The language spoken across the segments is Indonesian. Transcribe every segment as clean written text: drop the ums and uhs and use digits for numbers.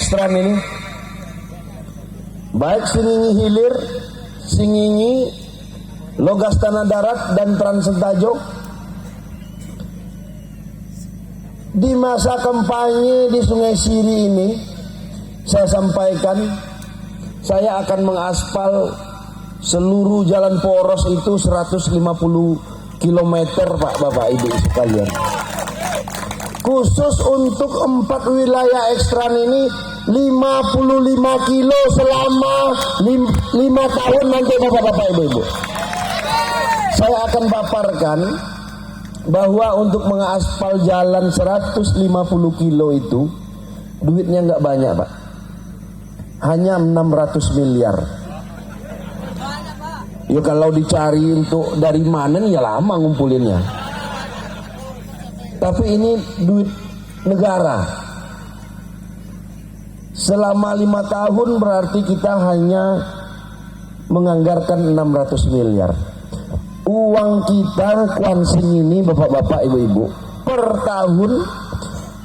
Ekstran ini, baik Singingi Hilir, Singingi, Logas Tanah Darat, dan Trans Sentajo. Di masa kampanye di Sungai Siri ini, saya sampaikan, saya akan mengaspal seluruh jalan poros itu 150 km, Pak, Bapak, Ibu sekalian. Khusus untuk 4 wilayah Ekstran ini 55 kilo selama 5 tahun nanti, Bapak, Ibu. Saya akan paparkan bahwa untuk mengaspal jalan 150 kilo itu duitnya nggak banyak, Pak. Hanya 600 miliar. Ya kalau dicari untuk dari mana nih ya lama ngumpulinnya. Tapi ini duit negara. Selama 5 tahun berarti kita hanya menganggarkan 600 miliar. Uang kita Kwansing ini, Bapak-bapak, Ibu-ibu, per tahun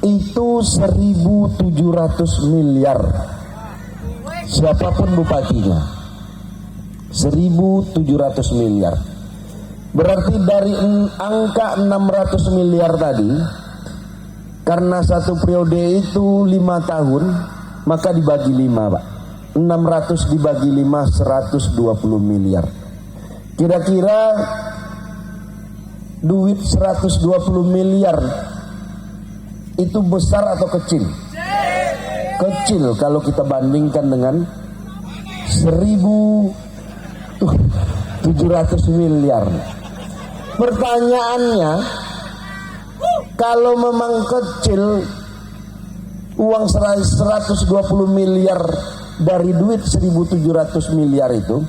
itu 1.700 miliar. Siapapun bupatinya, 1.700 miliar. Berarti dari angka 600 miliar tadi, karena satu periode itu 5 tahun, maka dibagi 5, Pak. 600 dibagi 5, 120 miliar. Kira-kira duit 120 miliar itu besar atau kecil? Kecil kalau kita bandingkan dengan 1.700 miliar. Pertanyaannya, kalau memang kecil uang 120 miliar dari duit 1.700 miliar itu,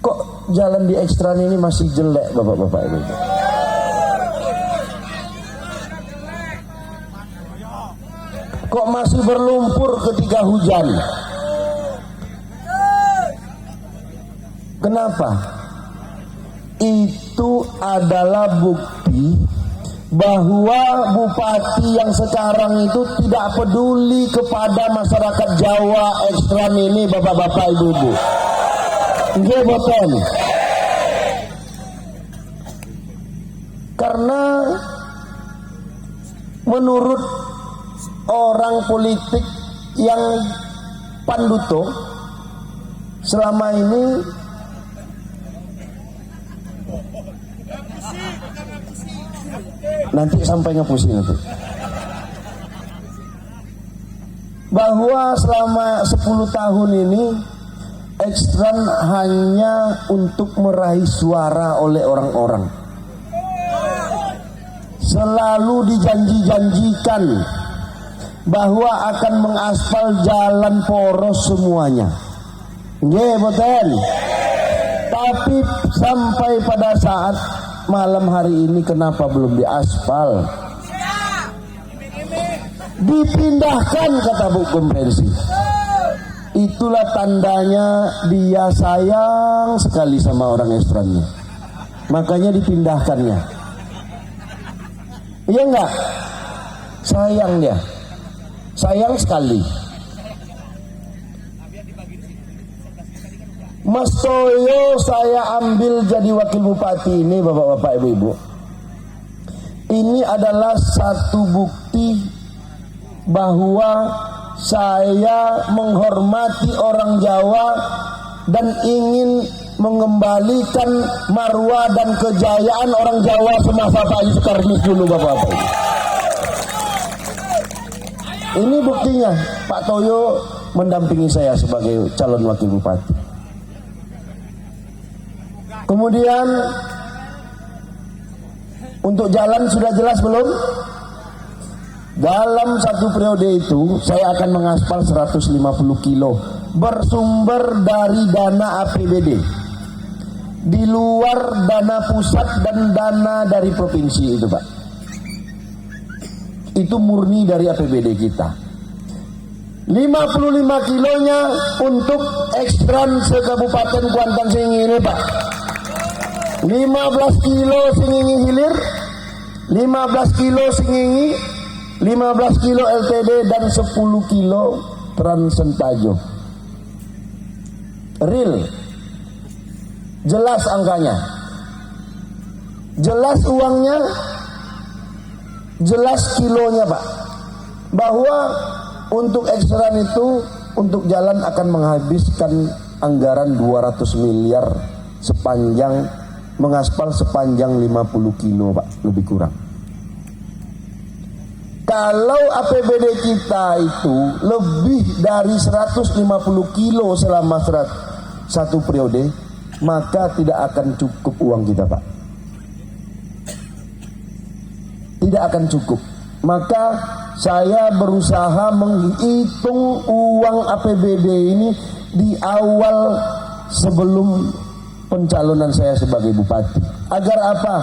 kok jalan di Ekstran ini masih jelek, Bapak-bapak, Ibu? Kok masih berlumpur ketika hujan? Kenapa? Itu adalah bukti bahwa bupati yang sekarang itu tidak peduli kepada masyarakat Jawa Ekstran ini, Bapak-bapak, Ibu-ibu. Nggih boten. Karena menurut orang politik yang panduto selama ini, nanti sampai ngapusin nanti, bahwa selama 10 tahun ini Ekstran hanya untuk meraih suara oleh orang-orang. Selalu dijanji-janjikan bahwa akan mengaspal jalan poros semuanya. Nggih, boten. Tapi sampai pada saat malam hari ini kenapa belum diaspal? Dipindahkan, kata Bu Komprensi. Itulah tandanya dia sayang sekali sama orang Ekstrannya. Makanya dipindahkannya. Iya enggak? Sayang dia. Sayang sekali. Mas Toyo saya ambil jadi wakil bupati ini, Bapak-bapak, Ibu-ibu. Ini adalah satu bukti bahwa saya menghormati orang Jawa dan ingin mengembalikan marwah dan kejayaan orang Jawa semasa Pak Yusuf Karnis dulu, Bapak-bapak. Ini buktinya, Pak Toyo mendampingi saya sebagai calon wakil bupati. Kemudian untuk jalan sudah jelas belum? Dalam satu periode itu saya akan mengaspal 150 kilo bersumber dari dana APBD, di luar dana pusat dan dana dari provinsi itu, Pak. Itu murni dari APBD kita. 55 kilonya untuk Ekstran se-Kabupaten Kuantan Singingi ini, Pak. 15 kilo Singingi Hilir, 15 kilo Singingi, 15 kilo LTD, dan 10 kilo Transentajo. Real, jelas angkanya, jelas uangnya, jelas kilonya Pak. Bahwa untuk ekstran itu, untuk jalan akan menghabiskan anggaran 200 miliar sepanjang mengaspal sepanjang 50 kilo Pak, lebih kurang. Kalau APBD kita itu lebih dari 150 kilo selama satu periode, maka tidak akan cukup uang kita Pak. Tidak akan cukup. Maka saya berusaha menghitung uang APBD ini di awal sebelum pencalonan saya sebagai bupati. Agar apa?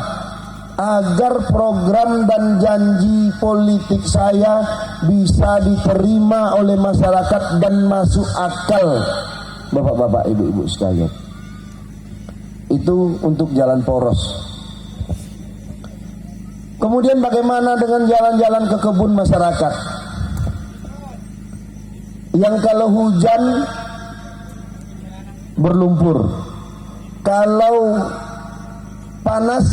Agar program dan janji politik saya bisa diterima oleh masyarakat dan masuk akal bapak-bapak, ibu-ibu sekalian. Itu untuk jalan poros. Kemudian bagaimana dengan jalan-jalan ke kebun masyarakat yang kalau hujan berlumpur, kalau panas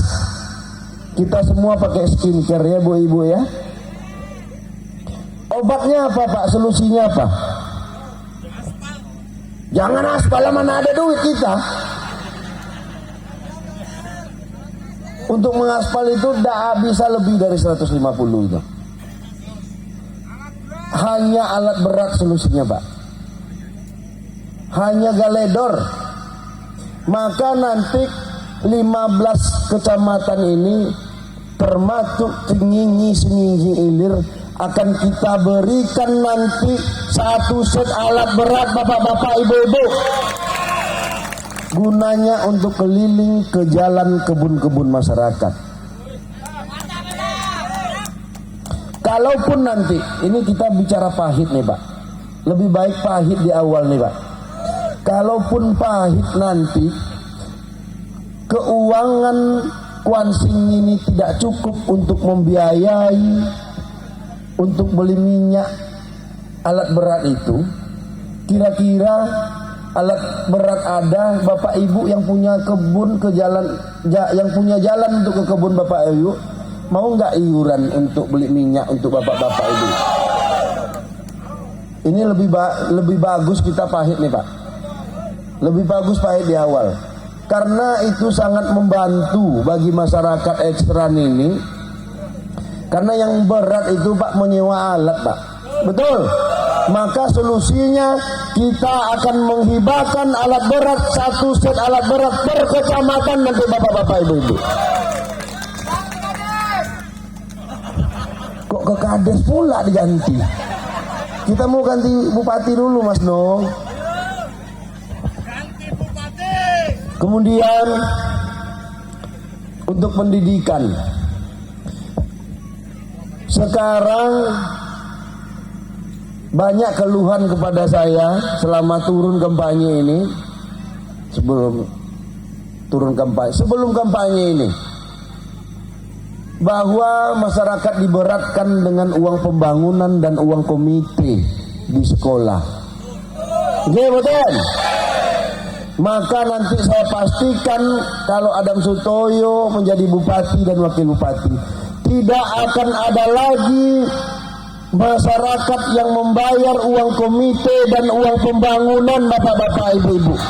kita semua pakai skincare ya bu ibu ya. Obatnya apa Pak? Solusinya apa? Jangan aspal, mana ada duit kita. Untuk mengaspal itu tidak bisa lebih dari 150 itu. Hanya alat berat solusinya Pak. Hanya galedor. Maka nanti 15 kecamatan ini termasuk Tinggi, Sengingi, Ilir akan kita berikan nanti satu set alat berat bapak-bapak, ibu-ibu. Gunanya untuk keliling ke jalan kebun-kebun masyarakat. Kalaupun nanti, ini kita bicara pahit nih Pak, lebih baik pahit di awal nih Pak. Kalaupun pahit nanti, keuangan Kuansing ini tidak cukup untuk membiayai, untuk beli minyak alat berat itu, kira-kira alat berat ada, Bapak Ibu yang punya kebun ke jalan, yang punya jalan untuk ke kebun Bapak Ibu, mau nggak iuran untuk beli minyak untuk Bapak-Bapak Ibu? Ini lebih bagus kita pahit nih Pak, lebih bagus pahit di awal, karena itu sangat membantu bagi masyarakat ekstran ini. Karena yang berat itu Pak menyewa alat Pak, betul. Maka solusinya kita akan menghibahkan alat berat, satu set alat berat per kecamatan nanti bapak-bapak ibu-ibu. Kok ke kades pula diganti? Kita mau ganti bupati dulu Mas No. Kemudian untuk pendidikan, sekarang banyak keluhan kepada saya selama turun kampanye ini, sebelum kampanye ini, bahwa masyarakat diberatkan dengan uang pembangunan dan uang komite di sekolah. Oke, betul. Maka nanti saya pastikan kalau Adam Sutoyo menjadi bupati dan wakil bupati, tidak akan ada lagi masyarakat yang membayar uang komite dan uang pembangunan bapak-bapak ibu-ibu.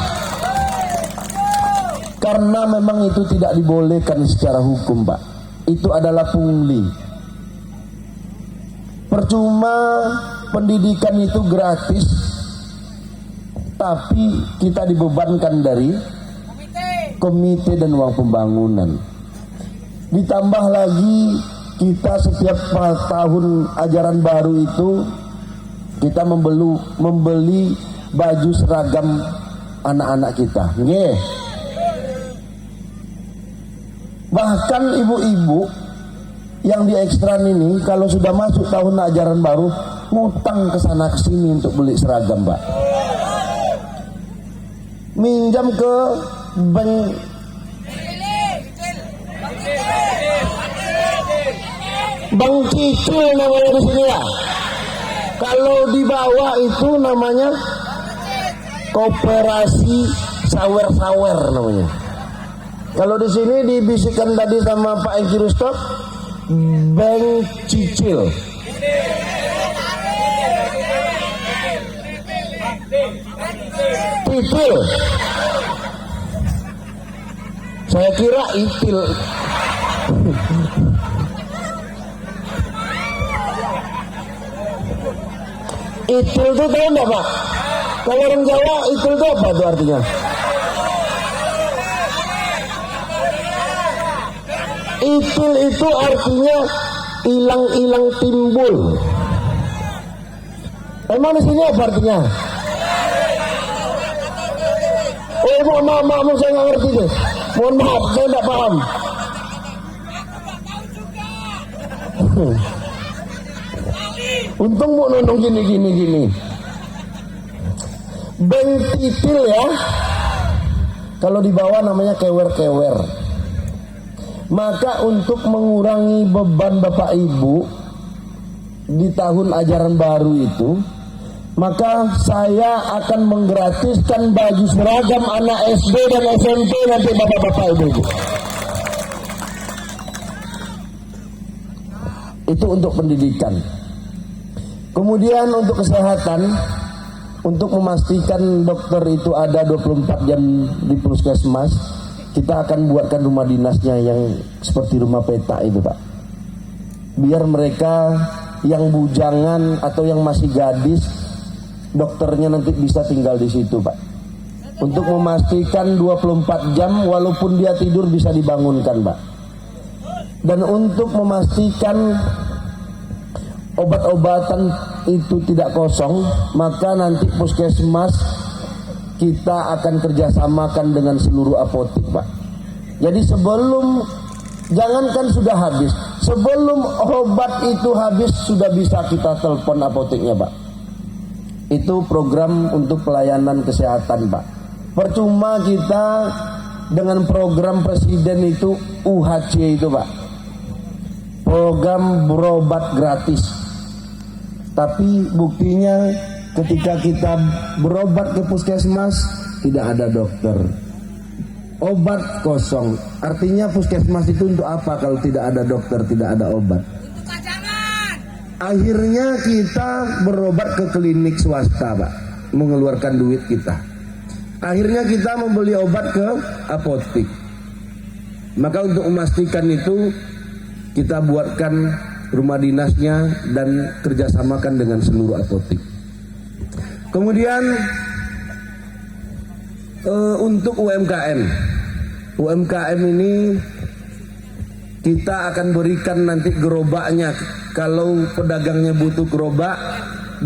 Karena memang itu tidak dibolehkan secara hukum Pak. Itu adalah pungli. Percuma pendidikan itu gratis, tapi kita dibebankan dari komite dan uang pembangunan. Ditambah lagi kita setiap tahun ajaran baru itu kita membeli baju seragam anak-anak kita. Nggih. Bahkan ibu-ibu yang di ekstran ini kalau sudah masuk tahun ajaran baru ngutang ke sana ke sini untuk beli seragam, Pak. Minjam ke bank Bang Cicil namanya di sini ya. Kalau di bawah itu namanya koperasi sawer-sawer namanya. Kalau di sini dibisikkan tadi sama Pak Engki Rustok, bank cicil. Titil. Saya kira itil. Itil itu tahu enggak Pak? Kalau orang Jawa itil itu apa tuh artinya? Itil itu artinya hilang-hilang timbul. Emang di sini apa artinya? Oh maaf, saya nggak ngerti deh. Mohon maaf, saya nggak paham. Untung mau nonton gini. Bentitil ya. Kalau di bawah namanya kewer-kewer. Maka untuk mengurangi beban Bapak Ibu di tahun ajaran baru itu, maka saya akan menggratiskan baju seragam anak SD dan SMP nanti Bapak-Bapak Ibu. Itu untuk pendidikan. Kemudian untuk kesehatan, untuk memastikan dokter itu ada 24 jam di puskesmas, kita akan buatkan rumah dinasnya yang seperti rumah peta itu Pak. Biar mereka yang bujangan atau yang masih gadis, dokternya nanti bisa tinggal di situ Pak. Untuk memastikan 24 jam walaupun dia tidur bisa dibangunkan Pak. Dan untuk memastikan obat-obatan itu tidak kosong, maka nanti puskesmas kita akan kerjasamakan dengan seluruh apotek Pak. Jadi sebelum, jangankan sudah habis, sebelum obat itu habis sudah bisa kita telepon apoteknya Pak. Itu program untuk pelayanan kesehatan Pak. Percuma kita dengan program presiden itu UHC itu Pak, program berobat gratis. Tapi buktinya ketika kita berobat ke puskesmas tidak ada dokter, obat kosong. Artinya puskesmas itu untuk apa kalau tidak ada dokter, tidak ada obat? Akhirnya kita berobat ke klinik swasta Pak, mengeluarkan duit kita. Akhirnya kita membeli obat ke apotek. Maka untuk memastikan itu kita buatkan rumah dinasnya dan kerjasamakan dengan seluruh apotek. Kemudian untuk UMKM ini kita akan berikan nanti gerobaknya kalau pedagangnya butuh gerobak,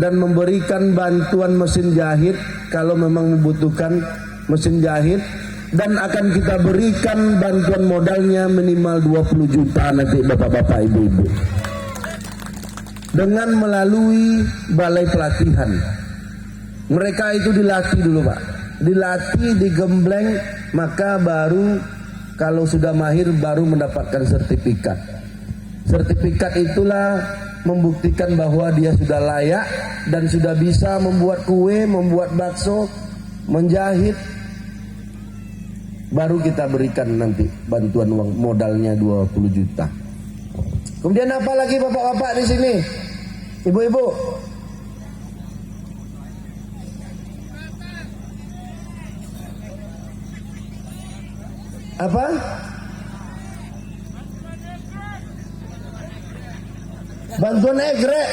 dan memberikan bantuan mesin jahit kalau memang membutuhkan mesin jahit, dan akan kita berikan bantuan modalnya minimal 20 juta nanti Bapak-bapak Ibu-ibu dengan melalui balai pelatihan. Mereka itu dilatih dulu Pak, dilatih, digembleng, maka baru kalau sudah mahir baru mendapatkan sertifikat. Sertifikat itulah membuktikan bahwa dia sudah layak dan sudah bisa membuat kue, membuat bakso, menjahit. Baru kita berikan nanti bantuan uang modalnya 20 juta. Kemudian apa lagi Bapak-bapak di sini? Ibu-ibu, apa? Bantuan egrek.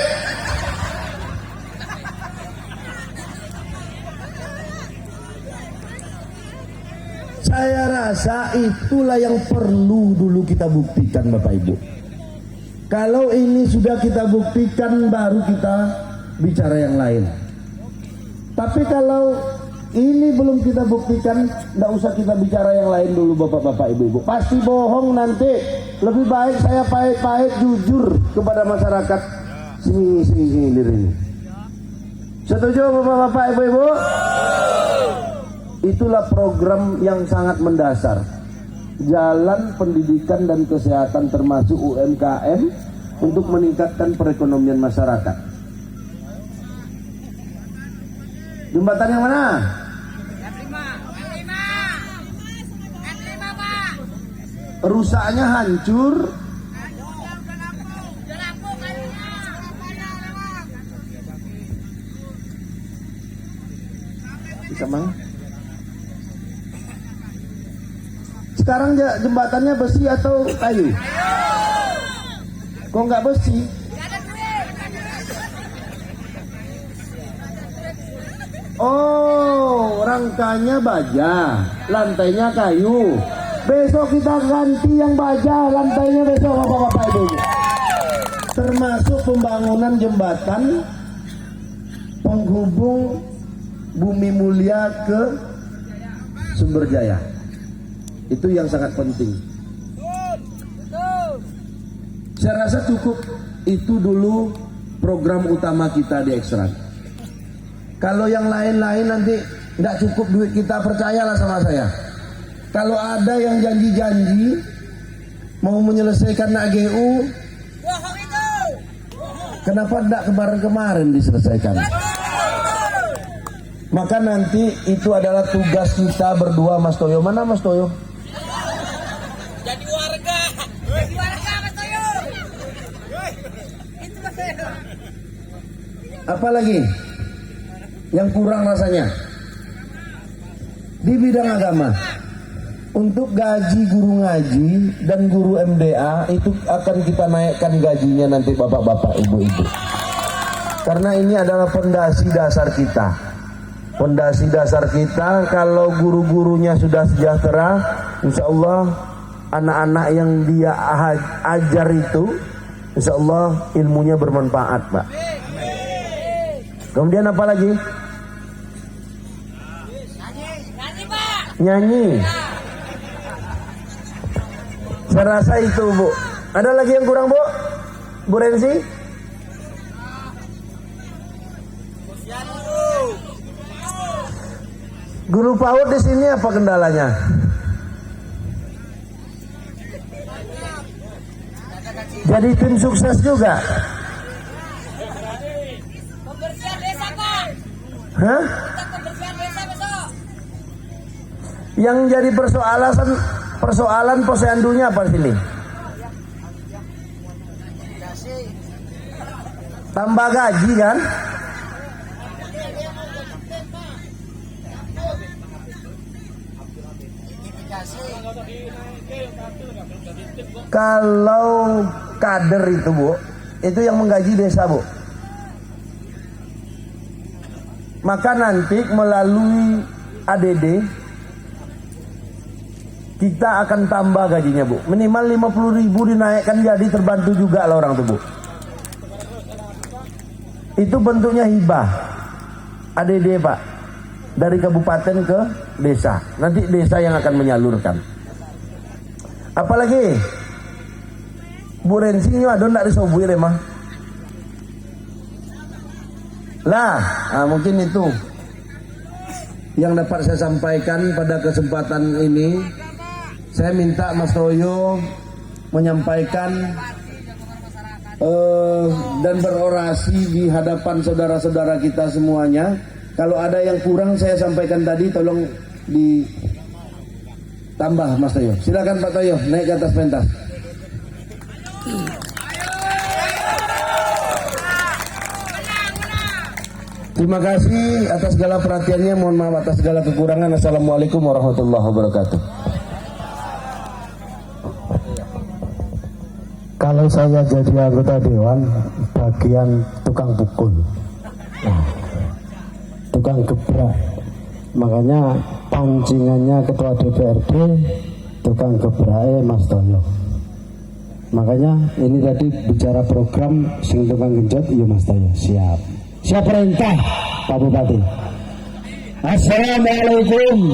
Saya rasa itulah yang perlu dulu kita buktikan Bapak Ibu. Kalau ini sudah kita buktikan baru kita bicara yang lain. Tapi kalau ini belum kita buktikan, tidak usah kita bicara yang lain dulu Bapak-bapak Ibu-ibu. Pasti bohong nanti. Lebih baik saya pahit-pahit jujur kepada masyarakat sini ini. Setuju Bapak-bapak Ibu-ibu? Itulah program yang sangat mendasar. Jalan pendidikan dan kesehatan termasuk UMKM untuk meningkatkan perekonomian masyarakat. Jembatan yang mana? Rusaknya hancur. Bisa mana? Sekarang jembatannya besi atau kayu? Kok nggak besi? Oh, rangkanya baja, lantainya kayu. Besok kita ganti yang baja, lantainya besok bapak-bapak ibu. Termasuk pembangunan jembatan penghubung Bumi Mulia ke Sumberjaya. Itu yang sangat penting. Saya rasa cukup itu dulu program utama kita di Ekstran. Kalau yang lain-lain nanti nggak cukup duit kita, percayalah sama saya. Kalau ada yang janji-janji mau menyelesaikan AGU, kenapa tidak kemarin-kemarin diselesaikan? Maka nanti itu adalah tugas kita berdua, Mas Toyo. Mana Mas Toyo? Jadi warga. Jadi warga Mas Toyo. Itu Mas Toyo. Apa lagi yang kurang rasanya di bidang agama? Untuk gaji guru ngaji dan guru MDA itu akan kita naikkan gajinya nanti bapak-bapak, ibu-ibu. Karena ini adalah fondasi dasar kita. Fondasi dasar kita, kalau guru-gurunya sudah sejahtera, insya Allah anak-anak yang dia ajar itu, insya Allah ilmunya bermanfaat, Pak. Kemudian apa lagi? Nyanyi, Pak. Nyanyi. Saya rasa itu, Bu. Ada lagi yang kurang, Bu? Bu Rensi? Guru PAUD di sini apa kendalanya? Jadi tim sukses juga. Pembersihan desa, Pak. Hah? Kita pembersihan desa besok. Yang jadi persoalan posyandunya apa sini? Tambah gaji kan? Kalau kader itu, Bu, itu yang menggaji desa, Bu. Maka nanti melalui ADD kita akan tambah gajinya, Bu. Minimal 50.000 dinaikkan, jadi terbantu juga lah orang tuh, Bu. Itu bentuknya hibah ADD, Pak, dari kabupaten ke desa. Nanti desa yang akan menyalurkan. Apalagi Bu Rensi ini ada ndak disobui mah? Lah, mungkin itu yang dapat saya sampaikan pada kesempatan ini. Saya minta Mas Toyo menyampaikan dan berorasi di hadapan saudara-saudara kita semuanya. Kalau ada yang kurang saya sampaikan tadi, tolong ditambah Mas Toyo. Silakan Pak Toyo, naik ke atas pentas. Terima kasih atas segala perhatiannya. Mohon maaf atas segala kekurangan. Assalamualaikum warahmatullahi wabarakatuh. Kalau saya jadi anggota dewan bagian tukang pukul, tukang gebrak, makanya pancingannya ketua DPRD tukang gebraknya Mas Toyo. Makanya ini tadi bicara program sing tukang genjot, iya Mas Toyo siap. Siap perintah Pak Bupati. Assalamualaikum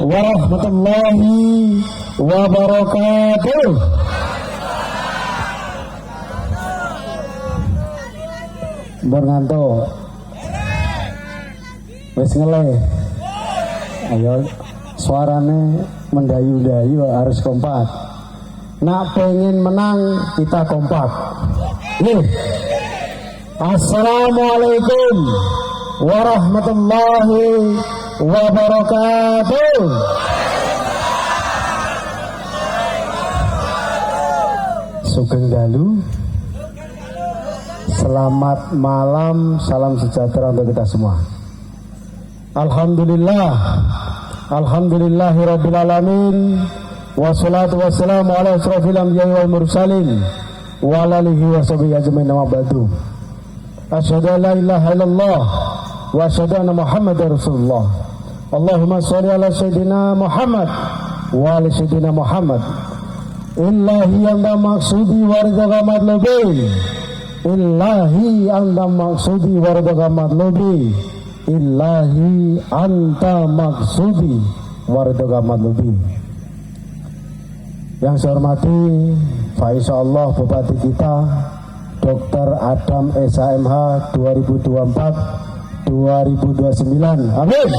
warahmatullahi wabarakatuh. Mbor ngantuk. Wes ngeleh. Ayo suarane mendayu-dayu harus kompak. Nak pengen menang kita kompak. Nih. Assalamualaikum warahmatullahi wabarakatuh. Sugeng dalu. Selamat malam, salam sejahtera untuk kita semua. Alhamdulillahirabbil alamin. Wassalatu wassalamu ala asrofil anbiya'i wal mursalin wa ala alihi wa sahbihi ajmain, amma ba'du. Asyhadu an la ilaha illallah wa asyhadu anna Muhammadar Rasulullah. Allahumma shalli ala sayyidina Muhammad wa ala sayyidina Muhammad. Illahi anta maksudi waridaka matlubi. Illahi anta maksudi waridaka matlubi. Illahi anta maksudi waridaka matlubi. Yang saya hormati Pak Insyaallah Bupati kita Dr. Adam SHMH 2024-2029. Amin.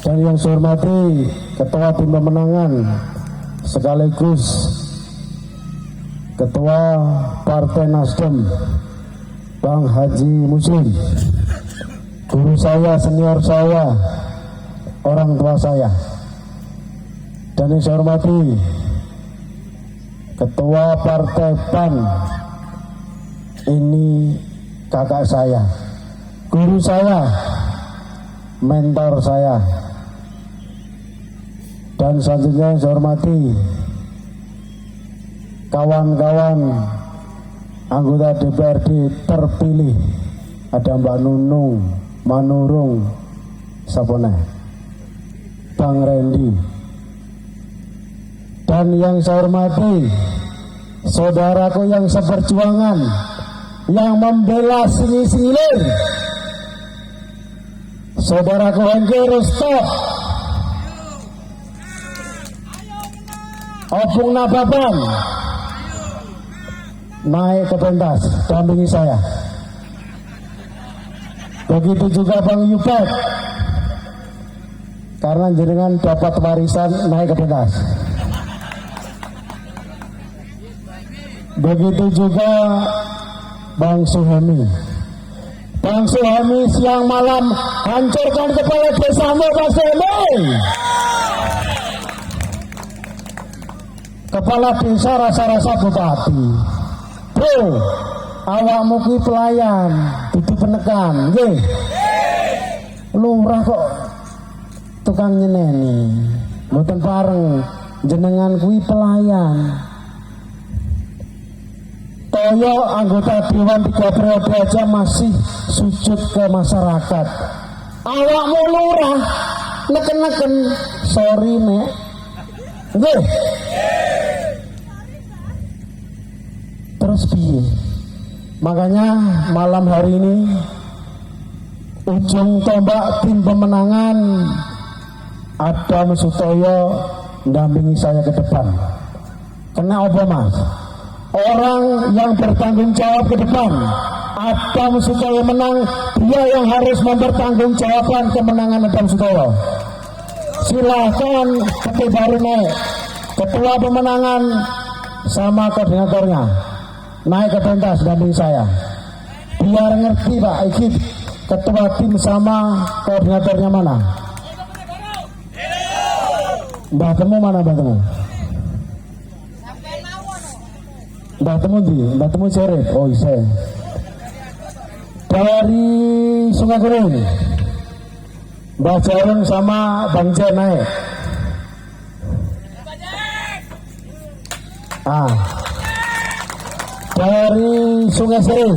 Dan yang saya hormati Ketua Tim Pemenangan sekaligus Ketua Partai Nasdem Bang Haji Muslim, guru saya, senior saya, orang tua saya. Dan yang saya hormati Ketua Partai PAN, ini kakak saya, guru saya, mentor saya. Dan selanjutnya yang saya hormati kawan-kawan anggota DPRD terpilih, ada Mbak Nunung, Manurung, Sapone, Bang Randy. Dan yang saya hormati saudaraku yang seperjuangan, yang membela Singilir, saudaraku Hengki Rustok, Opung Nababan, naik ke pentas, dampingi saya. Begitu juga Bang Yupet, karena jenengan dapat warisan naik ke pentas. Begitu juga Bang Suhemi. Bang Suhemi siang malam hancurkan kepala desamu, Bang Suhemi. Kepala desa rasa-rasa bupati. Bro, awakmu ki pelayan, dudu penekan, nggih. Lurah kok tukang nyeneni. Mboten bareng jenengan kuwi pelayan. Toyo anggota Dewan 3 periode aja masih sujud ke masyarakat. Awakmu lurah neken-neken, sorry nek. Nggih. Terus piye? Makanya malam hari ini ujung tombak tim pemenangan Adam Sutoyo mendampingi saya ke depan. Kena apa Mas? Orang yang bertanggung jawab ke depan. Adam Sutoyo menang, dia yang harus mempertanggungjawabkan kemenangan Adam Sutoyo. Silahkan Ketua naik, Ketua pemenangan sama koordinatornya naik ke pentas damping saya. Biar ngerti Pak, iki ketua tim sama koordinatornya mana? Mbah Temu mana Mbah Temu? Mbah Temu di, Mbah Temu sore. Oh iya. Dari Sungai Kering, Mbah Jarun sama Bang Jen naik. Dari Sungai Sering,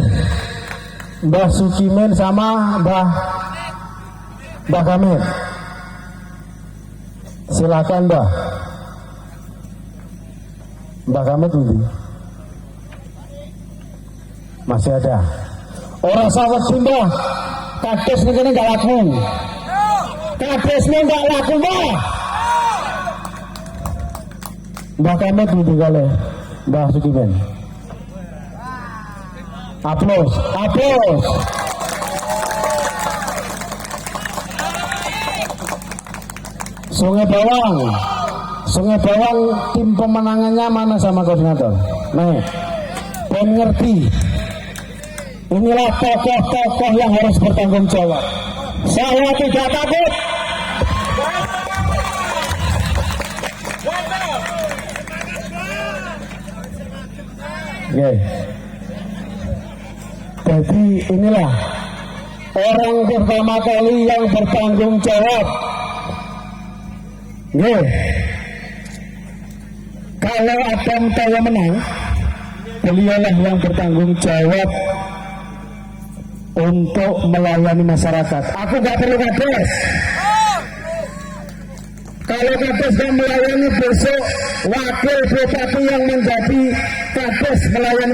Mbah Sukimen sama Mbah Kamil. Silakan Mbah Kamil ini masih ada. Orang sawat Mbah, kades ini nggak laku. Kades ini nggak laku Mbah Kamil ini kali Mbah Sukimen. Aplaus, aplaus. Sungai Bawang tim pemenangannya mana sama koordinator? Nah, ben ngerti Inilah tokoh-tokoh yang harus bertanggung jawab. Saya tidak takut. Oke. Jadi inilah orang pertama kali yang bertanggung jawab. Oke. Kalau Adam Toyo menang, beliaulah yang bertanggung jawab untuk melayani masyarakat. Aku nggak perlu kades. Kalau kades yang melayani, besok wakil bupati yang menjadi kades melayani